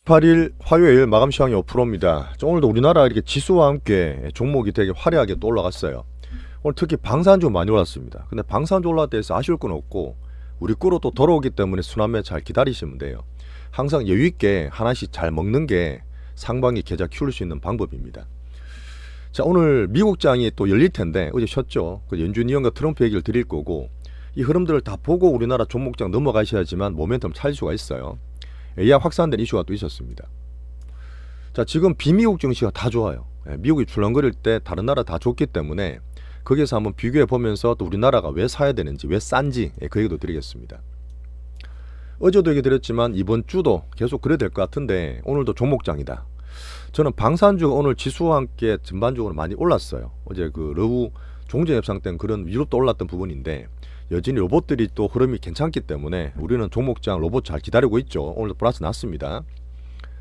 28일 화요일 마감 시황이 5%입니다. 오늘도 우리나라 이렇게 지수와 함께 종목이 되게 화려하게 또 올라갔어요. 오늘 특히 방산주 많이 올랐습니다. 근데 방산주 올랐다 해서 아쉬울 건 없고 우리 거로 또 돌아오기 때문에 순환매 잘 기다리시면 돼요. 항상 여유있게 하나씩 잘 먹는 게 상반기 계좌 키울 수 있는 방법입니다. 자, 오늘 미국장이 또 열릴 텐데 어제 쉬었죠. 그 연준위원과 트럼프 얘기를 드릴 거고 이 흐름들을 다 보고 우리나라 종목장 넘어가셔야지만 모멘텀 찾을 수가 있어요. AI 확산된 이슈가 또 있었습니다. 자, 지금 비미국 증시가 다 좋아요. 미국이 출렁거릴 때 다른 나라 다 좋기 때문에 거기에서 한번 비교해 보면서 또 우리나라가 왜 사야 되는지, 왜 싼지 그 얘기도 드리겠습니다. 어제도 얘기 드렸지만 이번 주도 계속 그래야 될 것 같은데 오늘도 종목장이다. 저는 방산주가 오늘 지수와 함께 전반적으로 많이 올랐어요. 어제 그 러우 종전 협상 때는 그런 위로 또 올랐던 부분인데 여전히 로봇들이 또 흐름이 괜찮기 때문에 우리는 종목장 로봇 잘 기다리고 있죠. 오늘도 플러스 났습니다.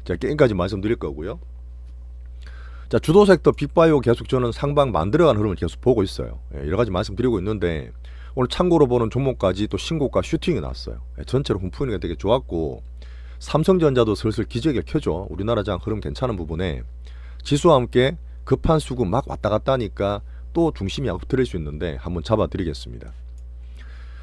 자, 게임까지 말씀드릴 거고요. 자, 주도 섹터 빅바이오 계속 저는 상방 만들어가는 흐름을 계속 보고 있어요. 여러가지 말씀드리고 있는데 오늘 참고로 보는 종목까지 또 신고가 슈팅이 났어요. 전체로 훈풍이 되게 좋았고 삼성전자도 슬슬 기저귀를 켜줘. 우리나라 장 흐름 괜찮은 부분에 지수와 함께 급한 수급 막 왔다 갔다 하니까 또 중심이 엎드릴 수 있는데 한번 잡아 드리겠습니다.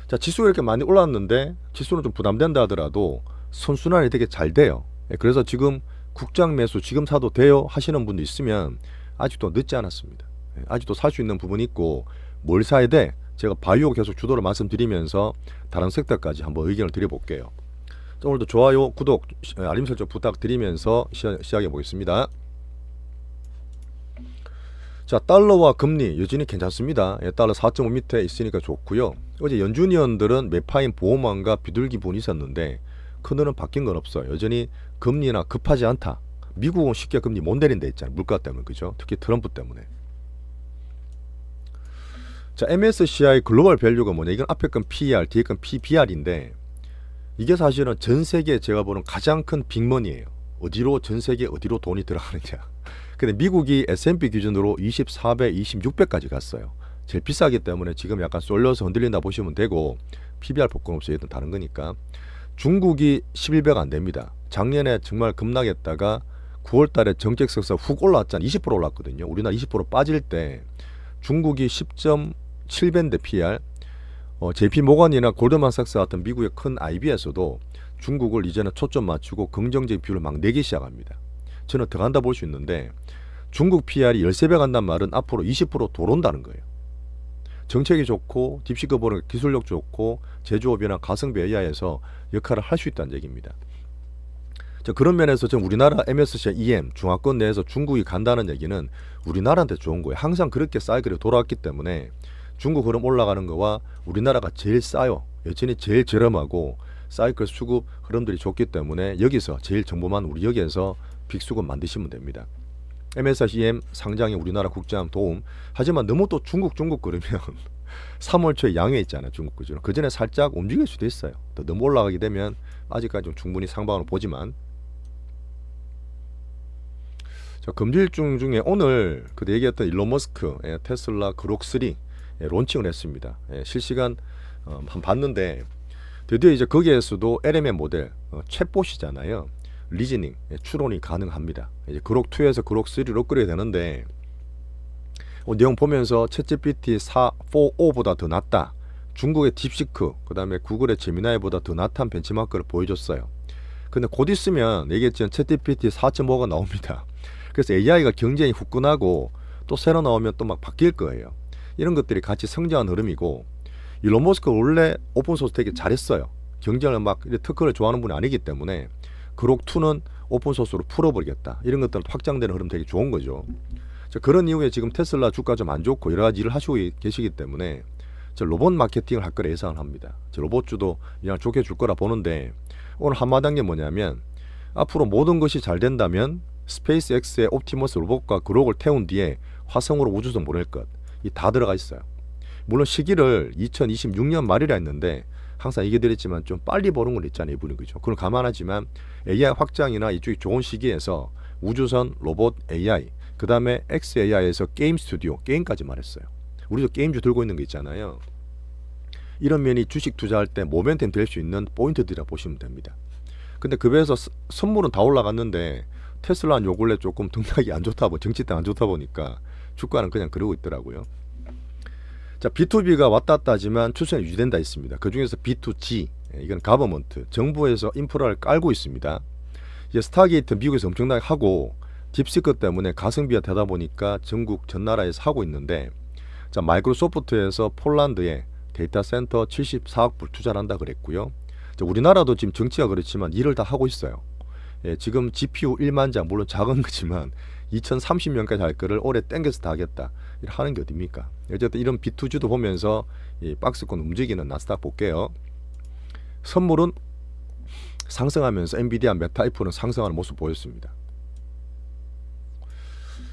자, 지수가 이렇게 많이 올랐는데 지수는 좀 부담된다 하더라도 선순환이 되게 잘 돼요. 그래서 지금 국장 매수 지금 사도 돼요 하시는 분도 있으면 아직도 늦지 않았습니다. 아직도 살 수 있는 부분이 있고 뭘 사야 돼? 제가 바이오 계속 주도를 말씀드리면서 다른 섹터까지 한번 의견을 드려볼게요. 자, 오늘도 좋아요, 구독, 알림 설정 부탁드리면서 시작해 보겠습니다. 자, 달러와 금리 여전히 괜찮습니다. 달러 4.5 밑에 있으니까 좋고요. 어제 연준위원들은 매파인 보호망과 비둘기 분이 있었는데 큰 흐름 바뀐 건 없어요. 여전히 금리나 급하지 않다. 미국은 쉽게 금리 못 내린다 했잖아요. 물가 때문에, 그죠? 특히 트럼프 때문에. 자, MSCI 글로벌 밸류가 뭐냐? 이건 앞에 건 PER, 뒤에 건 PBR인데 이게 사실은 전 세계 제가 보는 가장 큰 빅머니예요. 어디로 전 세계 어디로 돈이 들어가느냐. 근데 미국이 S&P 기준으로 24배, 26배까지 갔어요. 제일 비싸기 때문에 지금 약간 쏠려서 흔들린다 보시면 되고 PBR 복권 없이 얘든 다른 거니까. 중국이 11배가 안 됩니다. 작년에 정말 급락했다가 9월 달에 정책 석사 훅 올라왔잖아요. 20% 올랐거든요. 우리나라 20% 빠질 때 중국이 10.7배인데 PR. JP모건이나 골드만삭스 같은 미국의 큰 IB에서도 중국을 이제는 초점 맞추고 긍정적 비율을 막 내기 시작합니다. 저는 더 간다 볼 수 있는데 중국 PR이 13배 간단 말은 앞으로 20% 돌아온다는 거예요. 정책이 좋고 딥시커버는 기술력 좋고 제조업이나 가성비 AI에서 역할을 할 수 있다는 얘기입니다. 자, 그런 면에서 지금 우리나라 MSCI EM 중화권 내에서 중국이 간다는 얘기는 우리나라한테 좋은 거예요. 항상 그렇게 사이클이 돌아왔기 때문에 중국 흐름 올라가는 거와 우리나라가 제일 싸요. 여전히 제일 저렴하고 사이클 수급 흐름들이 좋기 때문에 여기서 제일 정보만 우리 여기에서 빅수급 만드시면 됩니다. MSCI EM 상장에 우리나라 국장 도움. 하지만 너무 또 중국 그러면 3월 초에 양회 있잖아요. 중국 그죠. 그 전에 살짝 움직일 수도 있어요. 또 너무 올라가게 되면 아직까지 좀 충분히 상방으로 보지만. 자, 금주일중 중에 오늘 그 얘기했던 일론 머스크 테슬라 그록3 론칭을 했습니다. 실시간 한번 봤는데 드디어 이제 거기에서도 LMM 모델 챗봇이잖아요. 리즈닝 추론이 가능합니다. 이제 그록2에서 그록3로 업그레이드 되는데 내용 보면서 챗GPT 4.5보다 더 낫다. 중국의 딥시크 그 다음에 구글의 제미나이보다 더 낫다는 벤치마크를 보여줬어요. 근데 곧 있으면 얘기했지만 챗GPT 4.5가 나옵니다. 그래서 AI가 경쟁이 후끈하고 또 새로 나오면 또 막 바뀔 거예요. 이런 것들이 같이 성장한 흐름이고 일론 머스크가 원래 오픈소스 되게 잘했어요. 경쟁을 막 특허를 좋아하는 분이 아니기 때문에 그록2는 오픈소스로 풀어버리겠다. 이런 것들은 확장되는 흐름 되게 좋은 거죠. 자, 그런 이후에 지금 테슬라 주가 좀 안 좋고 여러 가지 일을 하시고 계시기 때문에 로봇 마케팅을 할 거라 예상을 합니다. 로봇주도 그냥 좋게 줄 거라 보는데 오늘 한마디한 게 뭐냐면 앞으로 모든 것이 잘 된다면 스페이스X의 옵티머스 로봇과 그록을 태운 뒤에 화성으로 우주선 보낼 것. 이 다 들어가 있어요. 물론 시기를 2026년 말이라 했는데 항상 얘기드렸지만 좀 빨리 보는 건 있잖아요. 이분은 그죠. 그걸 감안하지만 AI 확장이나 이쪽이 좋은 시기에서 우주선, 로봇, AI 그 다음에 XAI에서 게임 스튜디오, 게임까지 말했어요. 우리도 게임주 들고 있는 거 있잖아요. 이런 면이 주식 투자할 때 모멘텀 될 수 있는 포인트들이라 보시면 됩니다. 근데 그 배에서 선물은 다 올라갔는데 테슬라는 요 근래 조금 등락이 안 좋다, 정치 때 안 좋다 보니까 주가는 그냥 그러고 있더라고요. 자, B2B가 왔다 갔다 하지만 추세는 유지된다 있습니다. 그 중에서 B2G, 이건 가버먼트, 정부에서 인프라를 깔고 있습니다. 이제 스타게이트 미국에서 엄청나게 하고 딥시크 때문에 가성비가 되다 보니까 전국 전 나라에서 하고 있는데, 자, 마이크로소프트에서 폴란드에 데이터 센터 74억 불 투자를 한다 그랬고요. 자, 우리나라도 지금 정치가 그렇지만 일을 다 하고 있어요. 예, 지금 GPU 1만 장, 물론 작은 거지만 2030년까지 할 거를 올해 땡겨서 다 하겠다, 하는 게 어딥니까? 어쨌든 이런 B2G도 보면서 이 박스권 움직이는 나스닥 볼게요. 선물은 상승하면서 엔비디아, 메타이프는 상승하는 모습 보였습니다.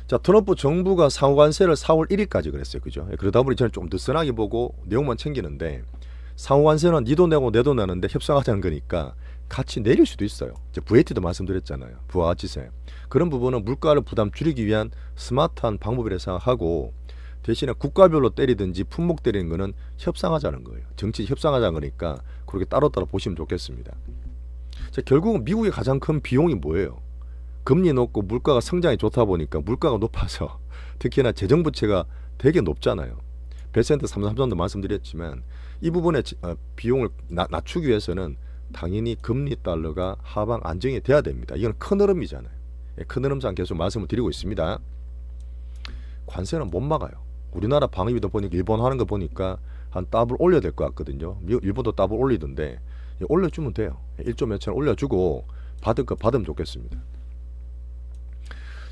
자, 트럼프 정부가 상호관세를 4월 1일까지 그랬어요. 그죠? 그러다 보니 저는 좀 느슨하게 보고 내용만 챙기는데, 상호관세는 니도 내고 내도 내는데 협상하자는 거니까 같이 내릴 수도 있어요. 이제 VAT도 말씀드렸잖아요. 부가가치세. 그런 부분은 물가를 부담 줄이기 위한 스마트한 방법이라 생각하고, 대신에 국가별로 때리든지 품목 때리는 거는 협상하자는 거예요. 정치 협상하자는 거니까 그렇게 따로따로 보시면 좋겠습니다. 자, 결국은 미국의 가장 큰 비용이 뭐예요? 금리 높고 물가가 성장이 좋다 보니까 물가가 높아서 특히나 재정부채가 되게 높잖아요. 베센트 333도 말씀드렸지만 이 부분의 비용을 낮추기 위해서는 당연히 금리 달러가 하방 안정이 돼야 됩니다. 이건 큰 흐름이잖아요. 큰 흐름상 계속 말씀을 드리고 있습니다. 관세는 못 막아요. 우리나라 방위비도 보니까 일본 하는 거 보니까 한 더블 올려야 될 것 같거든요. 일본도 더블 올리던데 올려주면 돼요. 1조 몇천 올려주고 받을 거 받으면 좋겠습니다.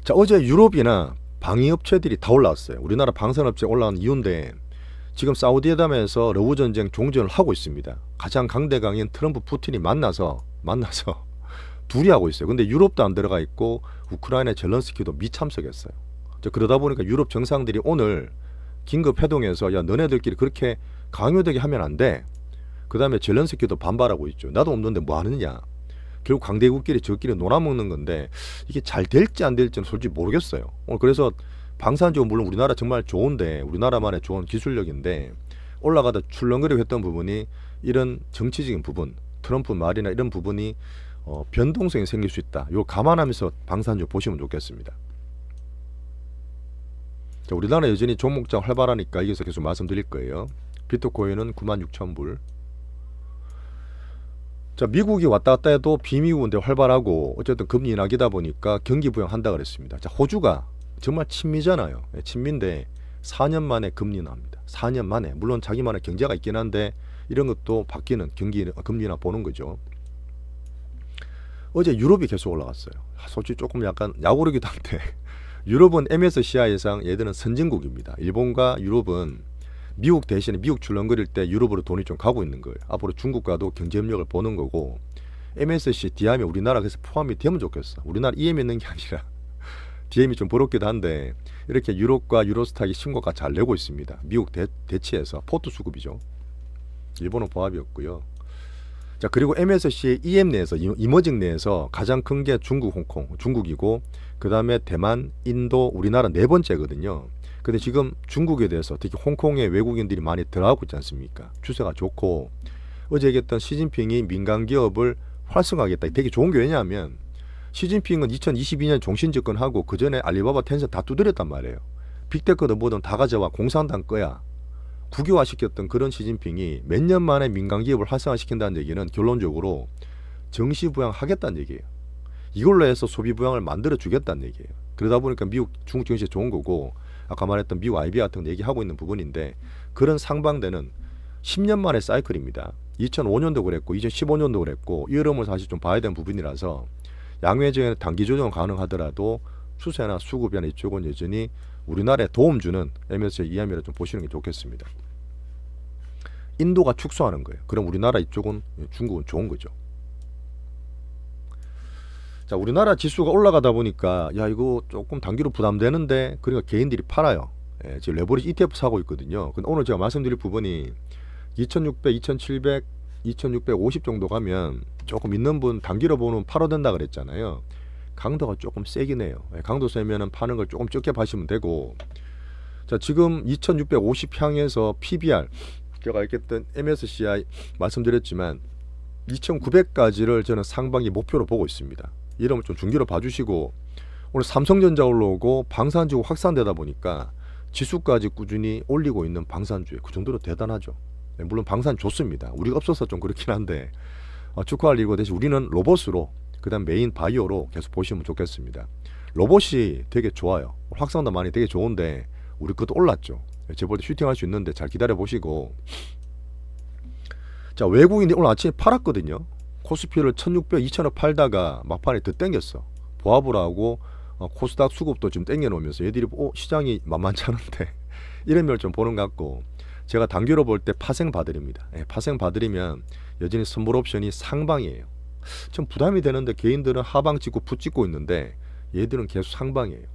자, 어제 유럽이나 방위업체들이 다 올라왔어요. 우리나라 방산업체 올라온 이유인데, 지금 사우디에담에서 러우 전쟁 종전을 하고 있습니다. 가장 강대강인 트럼프 푸틴이 만나서 둘이 하고 있어요. 근데 유럽도 안 들어가 있고 우크라이나 젤런스키도 미참석했어요. 그러다 보니까 유럽 정상들이 오늘 긴급 회동해서, 야, 너네들끼리 그렇게 강요되게 하면 안 돼. 그 다음에 젤런스키도 반발하고 있죠. 나도 없는데 뭐 하느냐. 결국 강대국끼리 저끼리 놀아먹는 건데 이게 잘 될지 안 될지는 솔직히 모르겠어요. 그래서 방산지원 물론 우리나라 정말 좋은데, 우리나라만의 좋은 기술력인데 올라가다 출렁거리고 했던 부분이 이런 정치적인 부분, 트럼프 말이나 이런 부분이 변동성이 생길 수 있다. 이걸 감안하면서 방산지원 보시면 좋겠습니다. 자, 우리나라 여전히 종목장 활발하니까 여기서 계속 말씀드릴 거예요. 비트코인은 96,000불. 자, 미국이 왔다 갔다 해도 비미국인데 활발하고 어쨌든 금리 인하기다 보니까 경기 부양한다 그랬습니다. 자, 호주가 정말 친미잖아요. 친미인데 4년 만에 금리 인하합니다. 4년 만에. 물론 자기만의 경제가 있긴 한데 이런 것도 바뀌는 금리 인하 보는 거죠. 어제 유럽이 계속 올라갔어요. 솔직히 조금 약간 약오르기도 한데 유럽은 MSCI 예상 얘들은 선진국입니다. 일본과 유럽은 미국 대신에 미국 출렁거릴 때 유럽으로 돈이 좀 가고 있는 거예요. 앞으로 중국과도 경제협력을 보는 거고, MSCI, DM에 우리나라 그래서 포함이 되면 좋겠어. 우리나라 EM 있는 게 아니라 DM이 좀 부럽기도 한데 이렇게 유럽과 유로스탁이 신고가 잘 내고 있습니다. 미국 대치해서 포트 수급이죠. 일본은 보합이었고요. 자, 그리고 MSCI EM 내에서 이머징 내에서 가장 큰 게 중국, 홍콩, 중국이고 그 다음에 대만, 인도, 우리나라 네 번째거든요. 근데 지금 중국에 대해서 특히 홍콩에 외국인들이 많이 들어가고 있지 않습니까? 추세가 좋고, 어제 얘기했던 시진핑이 민간 기업을 활성화하겠다. 되게 좋은 게 왜냐하면 시진핑은 2022년 종신 집권하고 그 전에 알리바바, 텐센 다 두드렸단 말이에요. 빅테크도 뭐든 다 가져와 공산당 거야. 국유화시켰던 그런 시진핑이 몇 년 만에 민간 기업을 활성화시킨다는 얘기는 결론적으로 정시 부양하겠다는 얘기예요. 이걸로 해서 소비 부양을 만들어 주겠다는 얘기예요. 그러다 보니까 미국, 중국 증시에 좋은 거고, 아까 말했던 미국 IB 같은 거 얘기하고 있는 부분인데, 그런 상반되는 10년 만의 사이클입니다. 2005년도 그랬고 2015년도 그랬고 이 흐름을 사실 좀 봐야 되는 부분이라서 양회전에 단기 조정은 가능하더라도 추세나 수급이나 이쪽은 여전히 우리나라에 도움 주는 MSCI EM이라 좀 보시는 게 좋겠습니다. 인도가 축소하는 거예요. 그럼 우리나라 이쪽은, 중국은 좋은 거죠. 자, 우리나라 지수가 올라가다 보니까 야, 이거 조금 단기로 부담되는데, 그러니까 개인들이 팔아요. 지금 레버리지 ETF 사고 있거든요. 근데 오늘 제가 말씀드릴 부분이 2600, 2700, 2650 정도 가면 조금 있는 분 단기로 보는 팔아야 된다 그랬잖아요. 강도가 조금 세긴 해요. 강도 세면은 파는 걸 조금 적게 파시면 되고, 자, 지금 2650 향해서 PBR, 제가 얘기했던 MSCI 말씀드렸지만 2,900까지를 저는 상반기 목표로 보고 있습니다. 이름을 좀 중기로 봐주시고, 오늘 삼성전자 올라오고 방산주가 확산되다 보니까 지수까지 꾸준히 올리고 있는 방산주에 그 정도로 대단하죠. 물론 방산 좋습니다. 우리가 없어서 좀 그렇긴 한데 축하할 일이고, 대신 우리는 로봇으로, 그 다음 메인 바이오로 계속 보시면 좋겠습니다. 로봇이 되게 좋아요. 확산도 많이 되게 좋은데 우리 것도 올랐죠. 제가 볼 때 슈팅할 수 있는데 잘 기다려 보시고. 자, 외국인이 오늘 아침에 팔았거든요. 코스피를 1600, 2000원 팔다가 막판에 더 땡겼어. 보합을 하고 코스닥 수급도 좀 땡겨놓으면서 얘들이 시장이 만만치 않은데 이런 걸 좀 보는 것 같고, 제가 단기로 볼 때 파생 봐드립니다. 파생 봐드리면 여전히 선물 옵션이 상방이에요. 좀 부담이 되는데 개인들은 하방 찍고 부 찍고 있는데 얘들은 계속 상방이에요.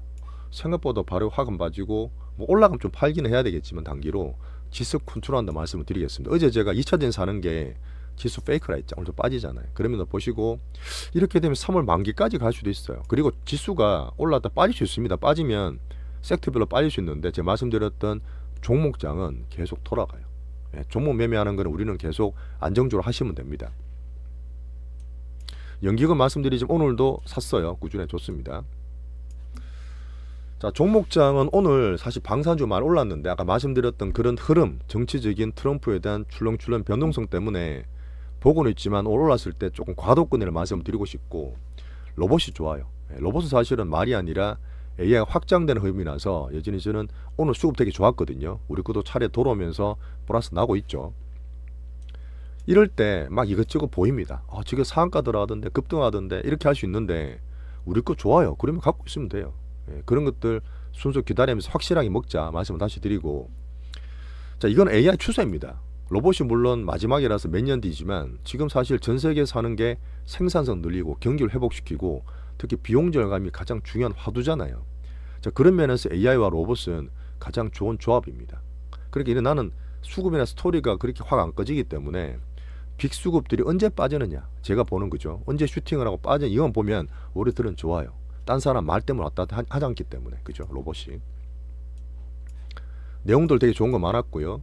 생각보다 바로 화금 빠지고, 뭐 올라가면 좀 팔기는 해야 되겠지만 단기로 지수 컨트롤한다 말씀을 드리겠습니다. 어제 제가 2차전 사는 게 지수 페이크라 했죠. 오늘도 빠지잖아요. 그러면 보시고 이렇게 되면 3월 만기까지 갈 수도 있어요. 그리고 지수가 올랐다 빠질 수 있습니다. 빠지면 섹터별로 빠질 수 있는데 제가 말씀드렸던 종목장은 계속 돌아가요. 종목 매매하는 거는 우리는 계속 안정적으로 하시면 됩니다. 연기금 말씀드리지만 오늘도 샀어요. 꾸준히 좋습니다. 자, 종목장은 오늘 사실 방산주 많이 올랐는데 아까 말씀드렸던 그런 흐름, 정치적인 트럼프에 대한 출렁출렁 변동성 때문에 보고는 있지만 올랐을 때 조금 과도권을 말씀드리고 싶고, 로봇이 좋아요. 로봇은 사실은 말이 아니라 AI가 확장되는 흐름이라서 여전히 저는 오늘 수급 되게 좋았거든요. 우리 것도 차례 돌아오면서 플러스 나고 있죠. 이럴 때 막 이것저것 보입니다. 지금 상한가 들어가던데 급등하던데 이렇게 할 수 있는데 우리 거 좋아요. 그러면 갖고 있으면 돼요. 그런 것들 순서 기다리면서 확실하게 먹자 말씀을 다시 드리고, 자, 이건 AI 추세입니다. 로봇이 물론 마지막이라서 몇 년 뒤지만 지금 사실 전 세계에서 하는 게 생산성 늘리고 경기를 회복시키고 특히 비용 절감이 가장 중요한 화두잖아요. 자, 그런 면에서 AI와 로봇은 가장 좋은 조합입니다. 그러니까 나는 수급이나 스토리가 그렇게 확 안 꺼지기 때문에 빅수급들이 언제 빠지느냐 제가 보는 거죠. 언제 슈팅을 하고 빠지는 이건 보면 우리들은 좋아요. 딴 사람 말 때문에 왔다 갔다 하지 않기 때문에. 그죠? 로봇이 내용들 되게 좋은 거 많았고요.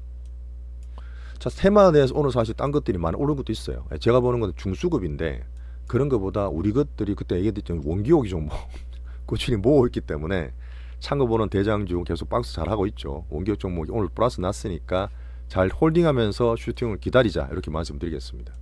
자, 테마에 대해서 오늘 사실 딴 것들이 많이 오른 것도 있어요. 제가 보는 건 중수급인데 그런 것보다 우리 것들이 그때 얘기했던 원기옥이 좀 꾸준히 모으고 있기 때문에 참고보는 대장주 계속 박스 잘하고 있죠. 원기옥 종목이 오늘 플러스 났으니까 잘 홀딩하면서 슈팅을 기다리자 이렇게 말씀드리겠습니다.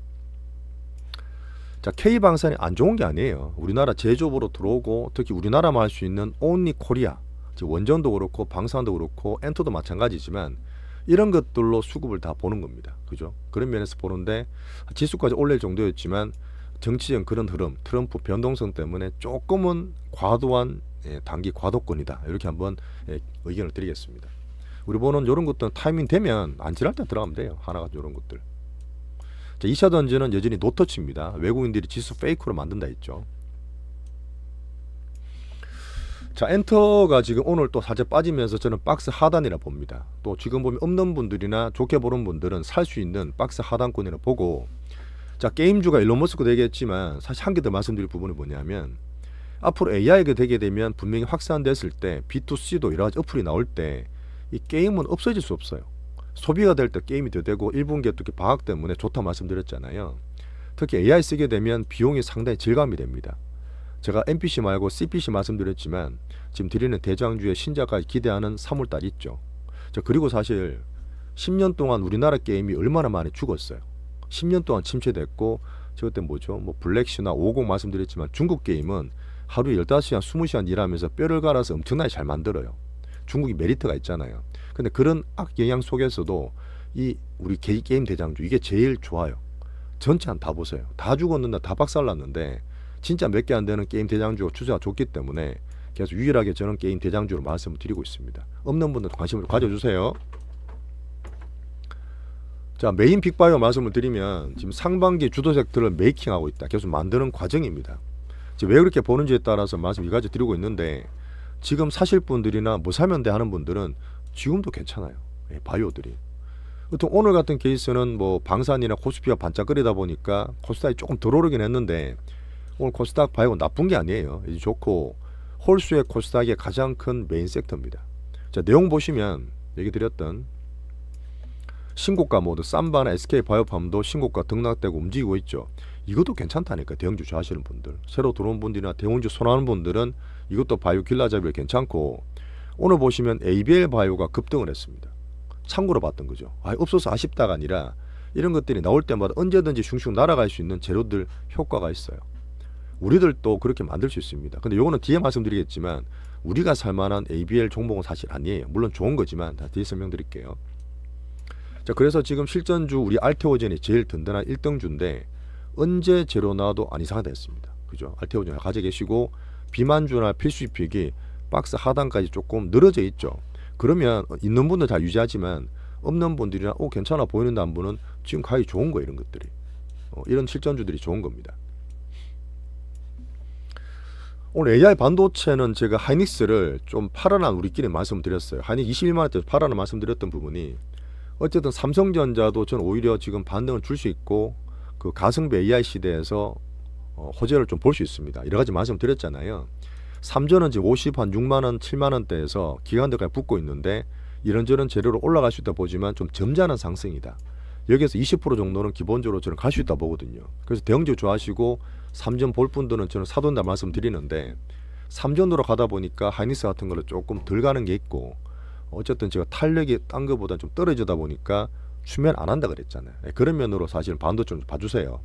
자, K방산이 안 좋은 게 아니에요. 우리나라 제조업으로 들어오고 특히 우리나라만 할 수 있는 온리 코리아, 원전도 그렇고 방산도 그렇고 엔터도 마찬가지지만 이런 것들로 수급을 다 보는 겁니다. 그죠? 그런 면에서 보는데 지수까지 올릴 정도였지만 정치적 그런 흐름, 트럼프 변동성 때문에 조금은 과도한 단기 과도권이다. 이렇게 한번 의견을 드리겠습니다. 우리 보는 이런 것들은 타이밍 되면 안질할 때 들어가면 돼요. 하나가 이런 것들. 자, 2차 던지는 여전히 노터치입니다. 외국인들이 지수 페이크로 만든다 했죠. 자, 엔터가 지금 오늘 또 살짝 빠지면서 저는 박스 하단이라 봅니다. 또 지금 보면 없는 분들이나 좋게 보는 분들은 살 수 있는 박스 하단권이라 보고, 자, 게임주가 일론 머스크 되겠지만 사실 한 개 더 말씀드릴 부분이 뭐냐면 앞으로 AI가 되게 되면 분명히 확산됐을 때 B2C도 여러 가지 어플이 나올 때 이 게임은 없어질 수 없어요. 소비가 될 때 게임이 더 되고 1분기에 특히 방학 때문에 좋다 말씀드렸잖아요. 특히 AI 쓰게 되면 비용이 상당히 절감이 됩니다. 제가 NPC 말고 CPC 말씀드렸지만 지금 드리는 대장주의 신작까지 기대하는 3월달 있죠. 자, 그리고 사실 10년 동안 우리나라 게임이 얼마나 많이 죽었어요. 10년 동안 침체됐고 저 그때 뭐죠? 뭐 블랙시나 50 말씀드렸지만 중국 게임은 하루에 15시간 20시간 일하면서 뼈를 갈아서 엄청나게 잘 만들어요. 중국이 메리트가 있잖아요. 근데 그런 악영향 속에서도 이 우리 게임 대장주 이게 제일 좋아요. 전체 한 다 보세요. 다 죽었는데 다 박살났는데 진짜 몇 개 안 되는 게임 대장주가 추세가 좋기 때문에 계속 유일하게 저는 게임 대장주로 말씀을 드리고 있습니다. 없는 분들 관심을 가져주세요. 자, 메인 빅바이오 말씀을 드리면 지금 상반기 주도 섹터를 메이킹하고 있다. 계속 만드는 과정입니다. 왜 그렇게 보는지에 따라서 말씀 이 가지 드리고 있는데 지금 사실 분들이나 뭐 사면 돼 하는 분들은 지금도 괜찮아요. 바이오들이. 보통 오늘 같은 케이스는 뭐 방산이나 코스피가 반짝거리다 보니까 코스닥이 조금 덜 오르긴 했는데 오늘 코스닥 바이오 나쁜 게 아니에요. 이제 좋고 홀수의 코스닥의 가장 큰 메인 섹터입니다. 자, 내용 보시면 얘기 드렸던 신고가 모드 삼바나 SK바이오팜도 신고가 등락되고 움직이고 있죠. 이것도 괜찮다니까. 대형주 좋아하시는 분들, 새로 들어온 분들이나 대형주 선호하는 분들은 이것도 바이오 길라잡이 괜찮고, 오늘 보시면 ABL 바이오가 급등을 했습니다. 참고로 봤던 거죠. 없어서 아쉽다가 아니라 이런 것들이 나올 때마다 언제든지 슝슝 날아갈 수 있는 재료들 효과가 있어요. 우리들도 그렇게 만들 수 있습니다. 근데 요거는 뒤에 말씀드리겠지만 우리가 살만한 ABL 종목은 사실 아니에요. 물론 좋은 거지만 다 뒤에 설명드릴게요. 자, 그래서 지금 실전주 우리 알테오젠이 제일 든든한 1등주인데 언제 재료 나와도 안 이상하다 했습니다. 그죠? 알테오젠 가져 계시고 비만주나 필수익이 박스 하단까지 조금 늘어져 있죠. 그러면 있는 분들 다 유지하지만 없는 분들이나 괜찮아 보이는다는 분은 지금 가기 좋은 거예요. 이런 것들이 이런 실전주들이 좋은 겁니다. 오늘 AI 반도체는 제가 하이닉스를 좀 팔아난 우리끼리 말씀드렸어요. 하이닉스 21만원대 팔아난 말씀드렸던 부분이, 어쨌든 삼성전자도 저는 오히려 지금 반등을 줄 수 있고 그 가성비 AI 시대에서 호재를 좀 볼 수 있습니다. 여러 가지 말씀드렸잖아요. 삼전은 지금 50한 6만원 7만원대에서 기관들까지 붙고 있는데 이런저런 재료로 올라갈 수 있다 보지만 좀 점잖은 상승이다. 여기에서 20% 정도는 기본적으로 저는 갈 수 있다 보거든요. 그래서 대형주 좋아하시고 삼전 볼 분들은 저는 사돈다 말씀드리는데, 삼전으로 가다 보니까 하이닉스 같은 거를 조금 덜 가는 게 있고, 어쨌든 제가 탄력이 딴 거보다 좀 떨어지다 보니까 추면 안 한다 그랬잖아요. 그런 면으로 사실 반도 좀 봐주세요.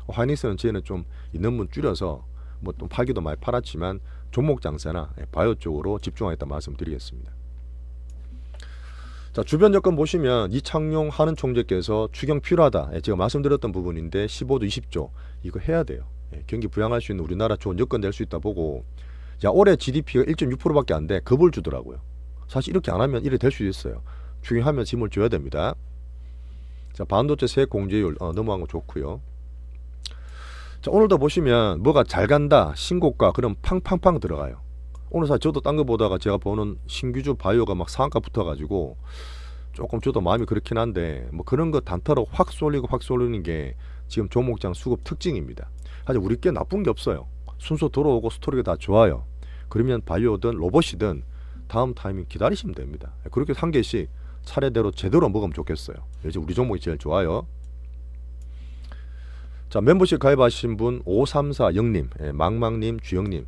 하이닉스는 저희는 좀 있는 분 줄여서 뭐 또 팔기도 많이 팔았지만 종목 장세나 바이오 쪽으로 집중하겠다 말씀드리겠습니다. 자, 주변 여건 보시면 이창용 하는 총재께서 추경 필요하다. 제가 말씀드렸던 부분인데 15조 20조 이거 해야 돼요. 경기 부양할 수 있는 우리나라 좋은 여건 될 수 있다 보고, 자, 올해 GDP가 1.6%밖에 안 돼. 겁을 주더라고요. 사실 이렇게 안 하면 이래 될 수 있어요. 추경하면 힘을 줘야 됩니다. 자, 반도체 세액 공제율 넘어간 거 좋고요. 자, 오늘도 보시면 뭐가 잘 간다, 신고가, 그럼 팡팡팡 들어가요. 오늘 사실 저도 딴 거 보다가 제가 보는 신규주 바이오가 막 상한가 붙어가지고 조금 저도 마음이 그렇긴 한데, 뭐 그런 거 단타로 확 쏠리는 게 지금 종목장 수급 특징입니다. 사실 우리 꽤 나쁜 게 없어요. 순서 들어오고 스토리가 다 좋아요. 그러면 바이오든 로봇이든 다음 타이밍 기다리시면 됩니다. 그렇게 한 개씩 차례대로 제대로 먹으면 좋겠어요. 이제 우리 종목이 제일 좋아요. 자, 멤버십 가입하신 분 5340님, 망망님, 주영님,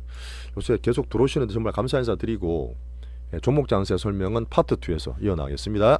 요새 계속 들어오시는데 정말 감사 인사 드리고, 종목 장세 설명은 파트 2에서 이어나가겠습니다.